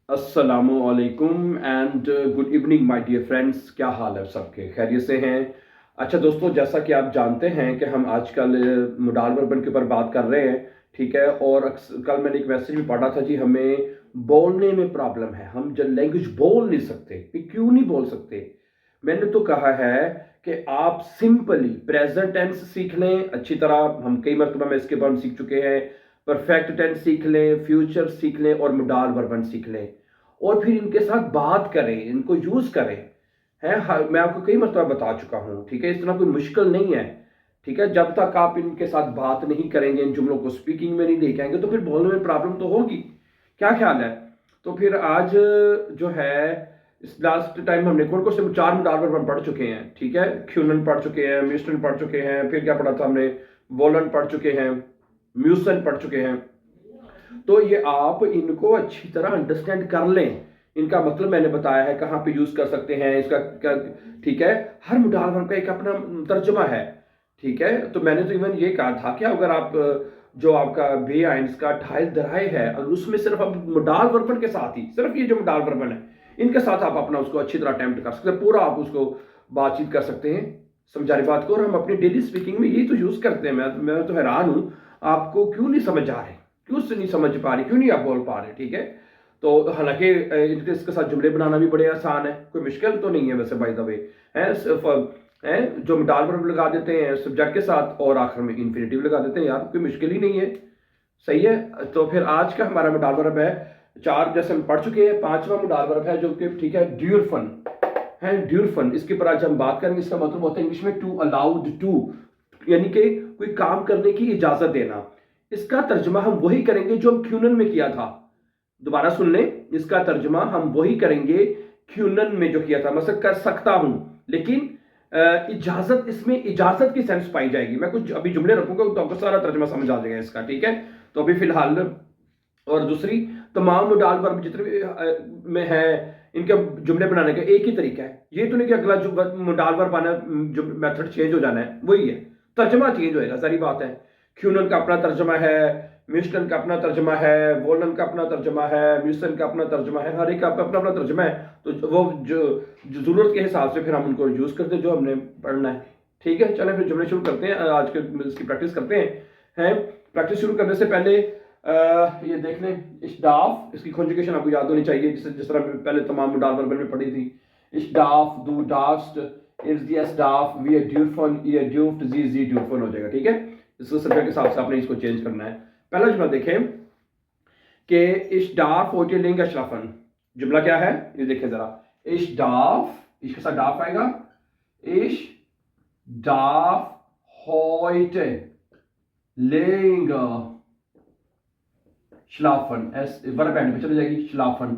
अस्सलामुअलैकुम and good evening my dear friends. क्या हाल है सबके? खैरियत से हैं? अच्छा दोस्तों, जैसा कि आप जानते हैं कि हम आजकल मोडाल वर्बन के ऊपर बात कर रहे हैं, ठीक है। और कल मैंने एक मैसेज भी पढ़ा था जी, हमें बोलने में प्रॉब्लम है, हम जब लैंग्वेज बोल नहीं सकते। ये क्यों नहीं बोल सकते? मैंने तो कहा है कि आप सिंपली प्रेजेंट टेंस सीख लें अच्छी तरह। हम कई मरतबा में इसके बारे में सीख चुके हैं। परफेक्ट टेंस सीख लें, फ्यूचर सीख लें और मोडाल वर्बन सीख लें, और फिर इनके साथ बात करें, इनको यूज करें। मैं आपको कई मरतबा बता चुका हूं, ठीक है। इतना कोई मुश्किल नहीं है, ठीक है। जब तक आप इनके साथ बात नहीं करेंगे, इन जुमलों को स्पीकिंग में नहीं लेके आएंगे, तो फिर बोलने में प्रॉब्लम तो होगी। क्या ख्याल है? तो फिर आज जो है, इस लास्ट टाइम हमने कौन कौन से चार मोडाल वर्बन पढ़ चुके हैं, ठीक है। क्यूनन पढ़ चुके हैं, म्यूस्टन पढ़ चुके हैं, फिर क्या पढ़ा था हमने, वोलन पढ़ चुके हैं, म्यूसन पढ़ चुके हैं। तो ये आप इनको अच्छी तरह अंडरस्टैंड कर लें। इनका मतलब मैंने बताया है, कहाँ पे यूज कर सकते हैं इसका क्या, ठीक है। हर मोडाल वर्ब का एक अपना तर्जमा है, ठीक है। तो मैंने तो इवन ये कहा था कि अगर आप जो आपका बे आइंस का ढाई दराय है, अगर उसमें सिर्फ आप मोडाल वर्बन के साथ ही, सिर्फ ये जो मोडाल वर्बन है इनके साथ आप अपना उसको अच्छी तरह अटेम्प्ट कर सकते हैं, पूरा आप उसको बातचीत कर सकते हैं। समझा रही बात को? और हम अपनी डेली स्पीकिंग में यही तो यूज करते हैं। मैं तो हैरान हूं, आपको क्यों नहीं समझ आ रहे, क्यों से नहीं समझ पा रही, क्यों नहीं आप बोल पा रहे, ठीक है। तो हालांकि इसके साथ जुमले बनाना भी बड़े आसान है, कोई मुश्किल तो नहीं है वैसे, बाय द वे। है जो मोडाल वर्ब लगा देते हैं सब्जेक्ट के साथ और आखिर में इंफिनिटिव लगा देते हैं, यार कोई मुश्किल ही नहीं है। सही है। तो फिर आज का हमारा मोडाल वर्ब है चार, जैसे हम पढ़ चुके हैं। पांचवा मोडाल वर्ब है जो कि, ठीक है, ड्यूरफन है। ड्यूरफन, इसके ऊपर आज हम बात करेंगे। इसका मतलब होता है इंग्लिश में टू अलाउड टू, यानी कि कोई काम करने की इजाजत देना। इसका तर्जुमा हम वही करेंगे जो हम क्यूनन में किया था। दोबारा सुन लें, इसका तर्जुमा हम वही करेंगे क्यूनन में जो किया था। मतलब कर सकता हूं, लेकिन इजाजत, इसमें इजाजत की सेंस पाई जाएगी। मैं कुछ अभी जुमले रखूंगा तो आपको सारा तर्जुमा समझ आ जाएगा इसका, ठीक है। तो अभी फिलहाल, और दूसरी, तमाम मोडाल वर्ब जितने भी में है, इनके जुमले बनाने का एक ही तरीका है। ये तो नहीं कि अगला जो मोडाल वर्ब आना, जो मेथड चेंज हो जाना है, वही है, तर्जमा चेंज होएगा, सारी बात है। क्यूनन का अपना तर्जमा है, म्यूस्टन का अपना तर्जमा है, वोलन का अपना तर्जमा है, म्यूसन का अपना तर्जमा है, हर एक का अपना अपना तर्जमा है। तो वो जो जरूरत के हिसाब से फिर हम उनको यूज करते हैं जो हमने पढ़ना है, ठीक है। चलें फिर जुमले शुरू करते हैं, आज के इसकी प्रैक्टिस करते हैं। प्रैक्टिस शुरू करने से पहले ये देख लें, इश्डाफ, इसकी कॉन्जुगेशन आपको याद होनी चाहिए, जिस तरह पहले तमाम मोडाल वर्बन में पढ़ी थी। इश्डाफ, दू डास्ट, इज दी एस्डाफ, वी ड्यूरफन, ये ड्यूफ्ट, जी ड्यूरफन हो जाएगा, ठीक है। इसको सब्जेक्ट के हिसाब से आपने इसको चेंज करना है। पहला जुमला देखें कि इश्डाफ होते लिंग अशराफन। जुमला क्या है ये देखें जरा। इश्डाफ, इसके साथ डाफ आएगा। इश डाफ होइटे लिंग श्लाफन, एस वर्ब एंड पे चली जाएगी, श्लाफन,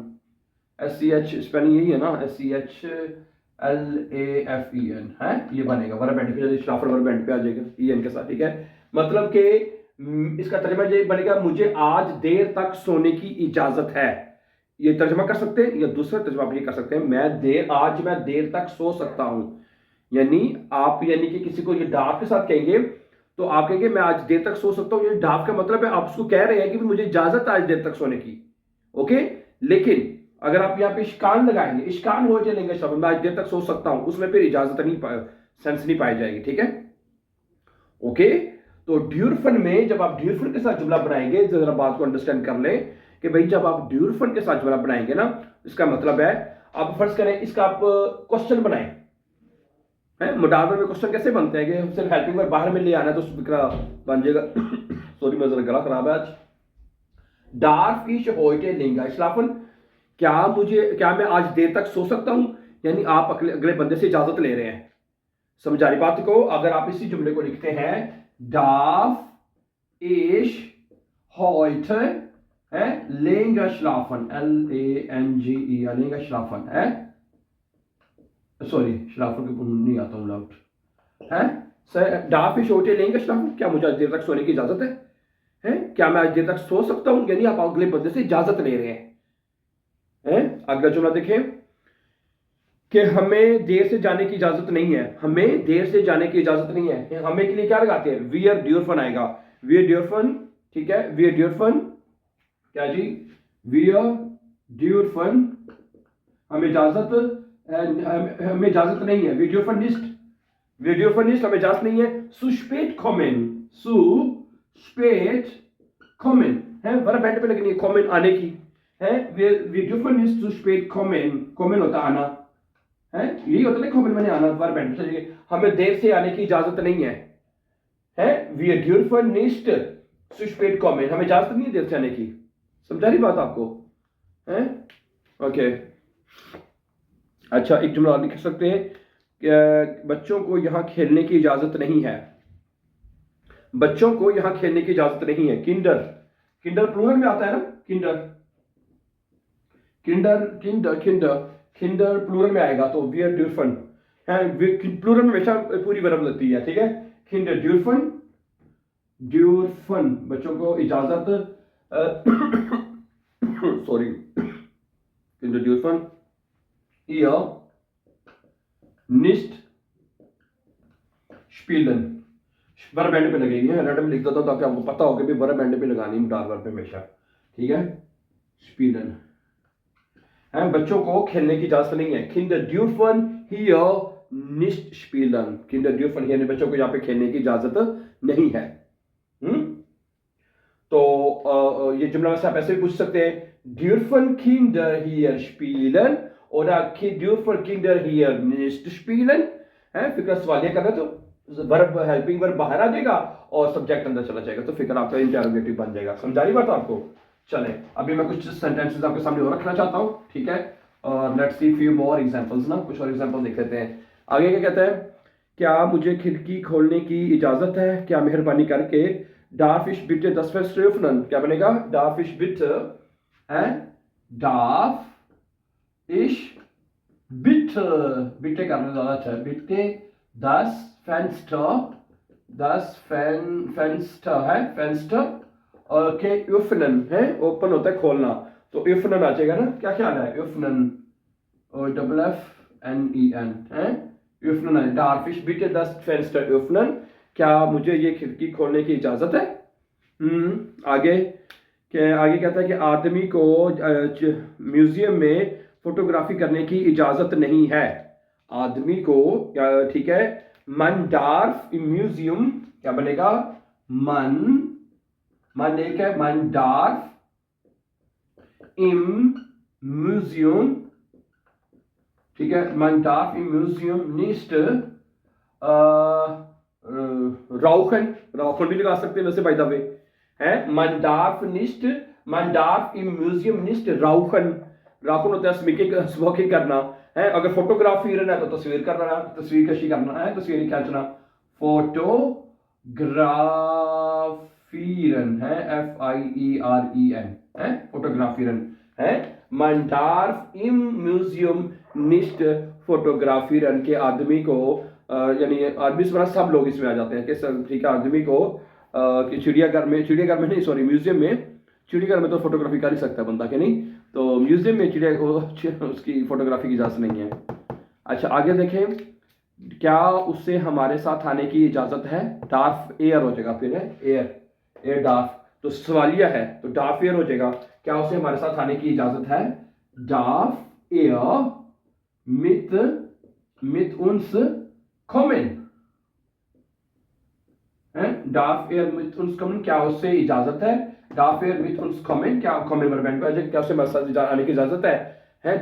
एस सी एच स्पेलिंग यही है ना, S C H L A F E N है, ये बनेगा वर्ब एंड पे, श्लाफन वर्ब एंड पे आ जाएगा ई एन के साथ, ठीक है। मतलब कि इसका तर्जुमा ये बनेगा, मुझे आज देर तक सोने की इजाजत है। ये तर्जुमा कर सकते हैं, या दूसरा तर्जुमा आप ये कर सकते हैं, आज मैं देर तक सो सकता हूं। यानी आप, यानी कि किसी को ये डाफ के साथ कहेंगे तो आप कहेंगे मैं आज देर तक सो सकता हूं। ये डाफ का मतलब है आप उसको कह रहे हैं कि मुझे इजाजत है आज देर तक सोने की, ओके। लेकिन अगर आप यहां पे इश्कान लगाएंगे, इश्कान हो चलेंगे शब्द, मैं आज देर तक सो सकता हूं, उसमें फिर इजाजत नहीं सेंस नहीं पाई जाएगी, ठीक है, ओके। तो ड्यूरफन में जब आप ड्यूरफन के साथ जुमला बनाएंगे, जरा बात को अंडरस्टैंड कर लें कि भाई जब आप ड्यूरफन के साथ जुमला बनाएंगे ना, इसका मतलब है, आप फर्ज करें इसका आप क्वेश्चन बनाएं। मोडाल वर्ब में क्वेश्चन कैसे बनते हैं कि सिर्फ हेल्पिंग वर्ब बाहर में ले आना तो फिक्रा बन जाएगा। सॉरी, मैं जरा गला खराब है आज। डार्फ इश होइटे लिंगा इस्लाफन, क्या मैं आज देर तक सो सकता हूं, यानी आप अगले बंदे से इजाजत ले रहे हैं। समझा रही बात को? अगर आप इसी जुमले को लिखते हैं, डार्फ इश होइटे है लेंगा श्लाफन, LANGE लेंगा श्लाफन है, सॉरी श्लाफन के नहीं आता हूं लाउट है सर। डाफ छोटे लेंगे श्लाफन, क्या मुझे आज देर तक सोने की इजाजत है? क्या मैं आज देर तक सो सकता हूं, यानी आप अगले बंदे से इजाजत ले रहे हैं। अगला जुमला देखें कि हमें देर से जाने की इजाजत नहीं है, हमें देर से जाने की इजाजत नहीं है। हमें के लिए क्या लगाते हैं? वियर ड्यूरफन आएगा, वियर ड्यूरफन, ठीक है। वियर ड्यूरफन क्या जी? वियर ड्यूरफन, हमें इजाजत नहीं है। वी dürfen nicht, हमें इजाजत नहीं है। zu spät kommen, zu spät kommen है, वर्ब एंड पे लगनी है kommen आने की है। वी dürfen nicht zu spät kommen, kommen होता आना है, यही होता है kommen मैंने आना, वर्ब एंड पे हमें देर से आने की इजाजत नहीं है। वी dürfen nicht zu spät kommen, हमें इजाजत नहीं है देर से आने की। समझा रही बात आपको है? ओके अच्छा, एक जुमला और लिख सकते हैं कि बच्चों को यहाँ खेलने की इजाजत नहीं है। बच्चों को यहाँ खेलने की इजाजत नहीं है। किंडर, किंडर प्लूरल में आता है ना, किंडर, किंडर किंडर किंडर किंडर प्लूरल में आएगा तो वी dürfen है। प्लूरल में हमेशा पूरी वर्ब लगती है, ठीक है। किंडर dürfen, dürfen बच्चों को इजाजत sorry, Kinder dürfen ihr nicht spielen, verb end पे लगेगी है। रेड में लिख देता हूं ताकि आपको पता हो कि भी वर्ब एंड पे लगानी है वर्ब पे हमेशा, ठीक है। spielen है, बच्चों को खेलने की इजाजत नहीं है। Kinder dürfen hier nicht spielen, Kinder dürfen hier, बच्चों को यहाँ पे खेलने की इजाजत नहीं है। तो ये जुमला वैसे आप ऐसे भी पूछ सकते हैं, dürfen Kinder hier spielen oder dürfen Kinder hier nicht spielen है। फिक्र सवालिया करना तो वर्ब, हेल्पिंग वर्ब बाहर आ जाएगा और सब्जेक्ट अंदर चला जाएगा, तो फिक्र आपका इंटरोगेटिव बन जाएगा। समझा रही बात आपको? चले अभी मैं कुछ सेंटेंसेस आपके सामने और रखना चाहता हूँ, ठीक है। और let's see few more examples ना, कुछ और एग्जांपल देख लेते हैं। आगे क्या कहता है, क्या मुझे खिड़की खोलने की इजाजत है? क्या मेहरबानी करके darf ich bitte das Fenster öffnen? क्या बनेगा? darf ich bitte है, darf ich bitte, bitte करना ज्यादा अच्छा है, bitte das Fenster, das Fenster है, Fenster ओके öffnen है, ओपन होता है खोलना, तो öffnen आ जाएगा ना। क्या ख्याल है? öffnen और double F N E N है, öffnen है। darf ich bitte das Fenster öffnen? क्या मुझे ये खिड़की खोलने की इजाजत है? आगे कहता है कि आदमी को म्यूजियम में फोटोग्राफी करने की इजाजत नहीं है। आदमी को, ठीक है, man darf im Museum, क्या बनेगा? man एक है, man darf im Museum, ठीक है, man darf im Museum nicht rauchen भी लगा सकते हैं वैसे बाय द वे है। man darf im Museum nicht rauchen, rauchen होता है स्मोकिंग करना है। अगर फोटोग्राफी रहना है तो तस्वीर करना, तस्वीर कशी करना है, तस्वीर खींचना, फोटोग्राफीरन है, FIEREN है, फोटोग्राफीरन है। man darf im Museum nicht फोटोग्राफीरन के आदमी को, यानी आदमी से बड़ा सब लोग इसमें आ जाते हैं कि ठीक है, आदमी को कि चिड़ियाघर में नहीं, सॉरी, म्यूजियम में, चिड़ियाघर में तो फोटोग्राफी कर ही सकता है बंदा के नहीं, तो म्यूजियम में चिड़िया को उसकी फोटोग्राफी की इजाजत नहीं है। अच्छा आगे देखें, क्या उससे हमारे साथ आने की इजाजत है? डार्फ एयर हो जाएगा, फिर है एयर डार्फ, तो सवालिया है तो डार्फ एयर हो जाएगा। क्या उसे हमारे साथ आने की इजाजत है? Dwarf air mit uns kommen है, darf er mit uns kommen, क्या उससे इजाजत है? darf er mit uns kommen, क्या kommen वर्ब पे, क्या उससे हमारे साथ आने की इजाजत है?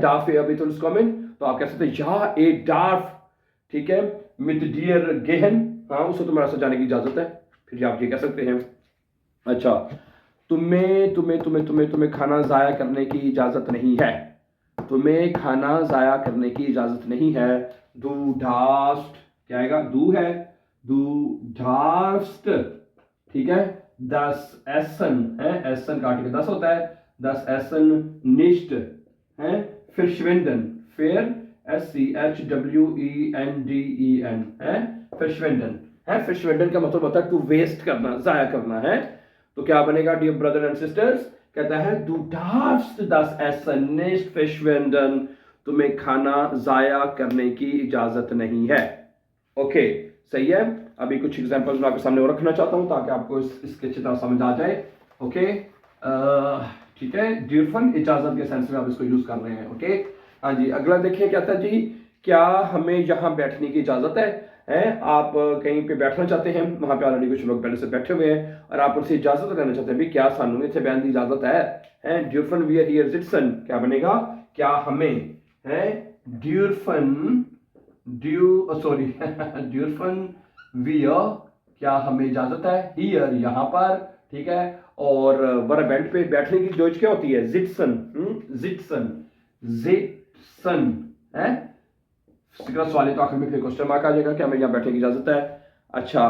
darf er mit uns kommen, तो आप कह सकते हैं ja er darf, ठीक है, mit dir gehen, हाँ उसे तुम्हारे साथ जाने की इजाजत है, फिर आप ये कह सकते हैं। अच्छा, तुम्हें खाना जाया करने की इजाजत नहीं है। तुम्हें खाना जाया करने की इजाजत नहीं है। du darfst, क्या आएगा? du है, du darfst, ठीक है। das Essen है, Essen काट के 10 होता है, das Essen nicht है। verschwinden, SCHWENDEN है, verschwinden है। verschwinden का मतलब होता है टू वेस्ट करना, जाया करना है। तो क्या बनेगा डियर ब्रदर एंड सिस्टर्स? कहता है du darfst das Essen nicht verschwenden, तुम्हें खाना जाया करने की इजाजत नहीं है। ओके सही है। अभी कुछ एग्जांपल्स मैं आपके सामने और रखना चाहता हूं ताकि आपको इसके अच्छी तरह समझ आ जाए। ओके ठीक है, ड्यूरफन इजाजत के सेंस में आप इसको यूज कर रहे हैं। ओके, हाँ जी। अगला देखिए क्या था जी, क्या हमें यहाँ बैठने की इजाजत है? आप कहीं पे बैठना चाहते हैं, वहां पे ऑलरेडी कुछ लोग पहले से बैठे हुए हैं और आप उनसे इजाजत लेना चाहते हैं, भाई क्या सानू इतने बैन की इजाजत है? ड्यूरफन वी आर हियर जिटसन, क्या बनेगा? क्या हमें है ड्यूरफन ड्यूरफन वियर, क्या हमें इजाजत है हियर, यहाँ पर, ठीक है। और वर्ब एंड पे बैठने की जोज क्या होती है? जिटसन, जिटसन, जिटसन है। सवाल तो आखिर में फिर क्वेश्चन मार्क आ जाएगा कि हमें यहाँ बैठने की इजाजत है। अच्छा,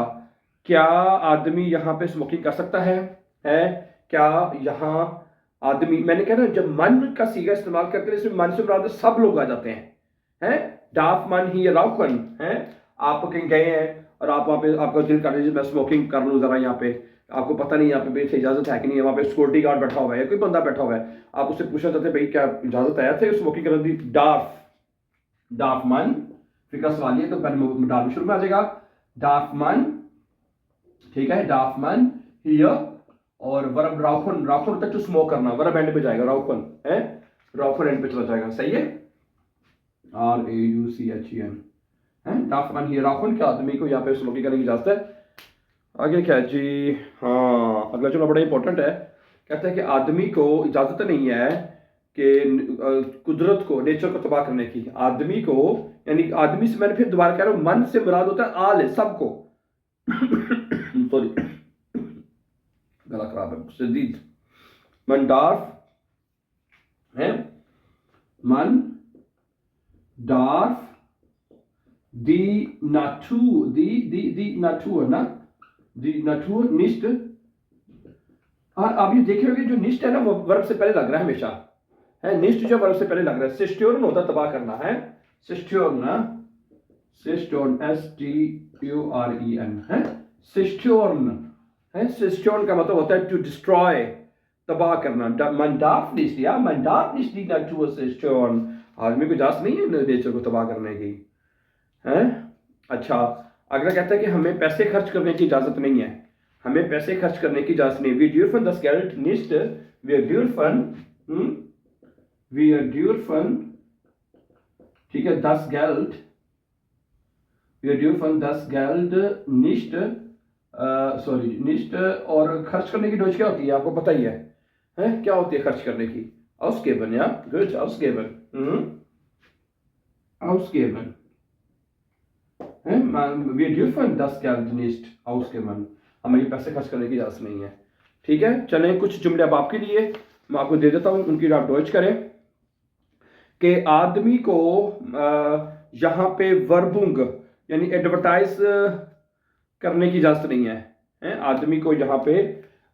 क्या आदमी यहाँ पे स्मोकिंग कर सकता है? क्या यहाँ आदमी, मैंने कहा ना जब मन का सीगा इस्तेमाल करते हैं इसमें मन से मुराद सब लोग आ जाते हैं। डाफ मन ही राउखन है। आप कहीं गए हैं और आप वहाँ पे आपका दिल कर रही है मैं स्मोकिंग कर लूँ जरा, यहाँ पे आपको पता नहीं यहाँ पे इजाजत है कि नहीं है, वहाँ पे सिक्योरिटी गार्ड बैठा हुआ है, कोई बंदा बैठा हुआ है, आप उससे पूछना चाहते हैं भाई क्या इजाजत है थे स्मोकिंग करने की? डाफ मन, फिक्र सवाल है तो पहले डाफ शुरू में आ जाएगा, डाफ मन, ठीक है, डाफ मन हियर। और वर्ब राउखन, राउखन तक टू स्मोक करना, वर्ब एंड पे जाएगा, राउखन है, राउखन एंड पे चला जाएगा, सही है, RAUCHEN है। डाफ मन हियर राउखन, क्या आदमी को यहाँ पे स्मोकिंग करने की इजाजत है? आगे क्या जी, हाँ अगला चलो बड़ा इंपॉर्टेंट है, कहते हैं कि आदमी को इजाजत नहीं है कि कुदरत को, नेचर को तबाह करने की। आदमी को, यानी आदमी से मैंने फिर दोबारा कह रहा हूं, मन से मुराद होता है आल है, सबको। सॉरी, गला खराब है, शदीद। मन डार्फ है, मन डार्फ दी नाटू, दी नाटू है ना, दी नाटू निष्ठ। और आप ये देखे होंगे जो निष्ठ है ना वो वर्ब से पहले लग रहा है हमेशा, है निष्ठ जो वर्ब से पहले लग रहा है। सिस्ट्योरन होता तबाह करना है, सिस्ट्योरन, सिस्ट्योरन STUREN है, सिस्ट्योरन है। सिस्ट्योरन का मतलब होता है टू डिस्ट्रॉय, तबाह करना। मंडाफ निष्ठ या मंडाफ निष्ठ दी नाटू सिस्ट्योरन, आदमी को इजाजत नहीं है नेचर को तबाह करने की, है। अच्छा, अगला कहता है कि हमें पैसे खर्च करने की इजाजत नहीं है, हमें पैसे खर्च करने की इजाजत नहीं। वी ड्यूरफन दस गेल्ट निष्ठ, वी ड्यूरफन, वी ड्यूरफन, ठीक है, 10 गेल्ट, वी ड्यूरफन 10 गेल्ट निष्ठ, सॉरी निष्ठ। और खर्च करने की डोज क्या होती है आपको पता ही है, क्या होती है खर्च करने की? ausgeben, या good, ausgeben, ausgeben, wir dürfen das Geld nicht ausgeben, हमें ये पैसे खर्च करने की इजाजत नहीं है। ठीक है, चलें कुछ जुमले अब आपके लिए मैं आपको दे देता हूं, उनकी आप डॉइच करें। कि आदमी को यहाँ पे वर्बुंग यानी एडवर्टाइज करने की इजाजत नहीं है, आदमी को यहाँ पे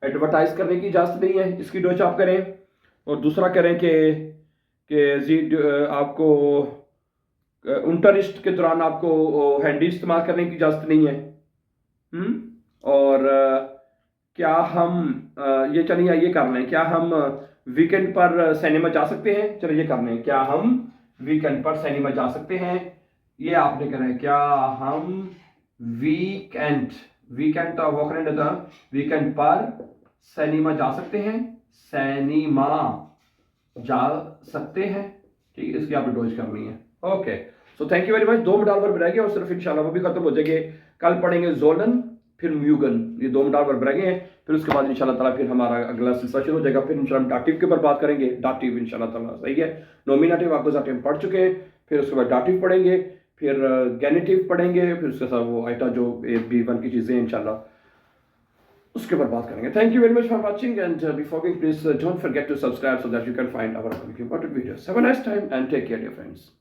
एडवर्टाइज करने की इजाजत नहीं है, इसकी डॉइच आप करें। और दूसरा करें कि आपको इंटरिस्ट के दौरान आपको हैंडी इस्तेमाल करने की इजाजत नहीं है। और क्या हम ये चलिए ये कर लें, क्या हम वीकेंड पर सिनेमा जा सकते हैं? चलिए ये कर लें, क्या हम वीकेंड पर सिनेमा जा सकते हैं? ये आपने करना है, क्या हम वीकेंड, वीकेंड का वॉकरेंड था, वीकेंड पर सिनेमा जा सकते हैं, सिनेमा जा सकते हैं। ठीक है, इसकी आपने डोज करनी है। Okay, so thank you very much. 2 minute verb रह गए और सिर्फ इंशाल्लाह वो भी खत्म हो जाएंगे। कल पढ़ेंगे जोलन फिर म्यूगन, ये 2 मिनट वर्ब रह गए हैं। फिर उसके बाद इंशाल्लाह ताला फिर हमारा अगला सिलसिला शुरू हो जाएगा। फिर इंशाल्लाह हम डाटिव के ऊपर बात करेंगे, डाटिव इंशाल्लाह ताला, सही है। नॉमिनेटिव आपको हम पढ़ चुके हैं, फिर उसके बाद डाटिव पढ़ेंगे, फिर गैनेटिव पढ़ेंगे, फिर उसके साथ वो आइटा जो B1 की चीज़ें इंशाल्लाह उसके ऊपर बात करेंगे। Thank you very much for watching and before going please don't forget to subscribe so that you can find our important videos. Have a nice time and take care dear friends.